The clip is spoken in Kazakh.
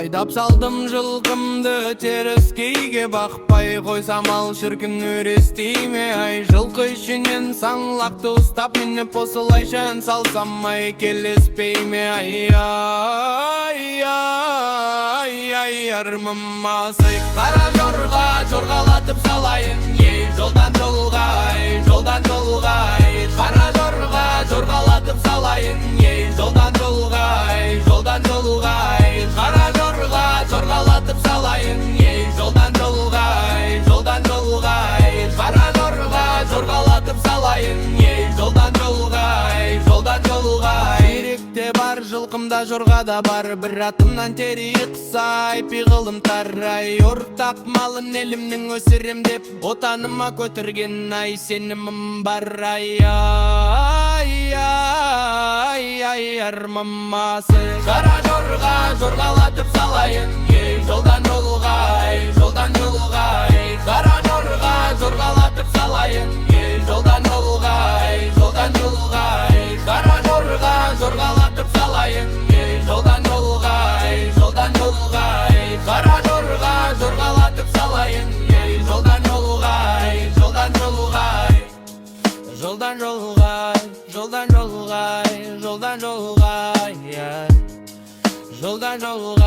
Айдап салдым жылқымды теріскейге, бақпай қойсам ал шіркін өрестейме. Ай, жылқы ішінен саңлақты ұстап мініп осылайша ән салсам, ай, келеспейме. Ай, армымасай қара жорға жорғалатып салайын, ей, жолдан жолға, жолдан жолға. Қара жорға жорғалатып салайын, ей, жолдан жолға, жолдан жолға. Қара жорға жорғалатып салайын, ей, жолдан жолға, жолдан жолға. Қара жорға жорғалатып салайын, ей, жолдан жолға, жолдан жолға. Жүйректе бар, жылқымда жорғада бар, бір атымнан тері қысай пиғылым тарай. Ортақ малын елімнің өсірем деп отаныма көтерген, ай, сенімім бар. Ай, армамасы қара жорға жорғалатып салайын, ей, жолдан жолға, жолдан жолға. Қара жорға жорғалатып салайын, ей, жолдан жолға, жолдан жолға. Қара жорға жорғалатып салайын, ей, жолдан жолға, жолдан жолға. Қара жорға жорғалатып салайын, ей, жолдан жолға, жолдан жолға. Жолдан жолға, жолдан жолға, жолдан жолға, жолдан жолға.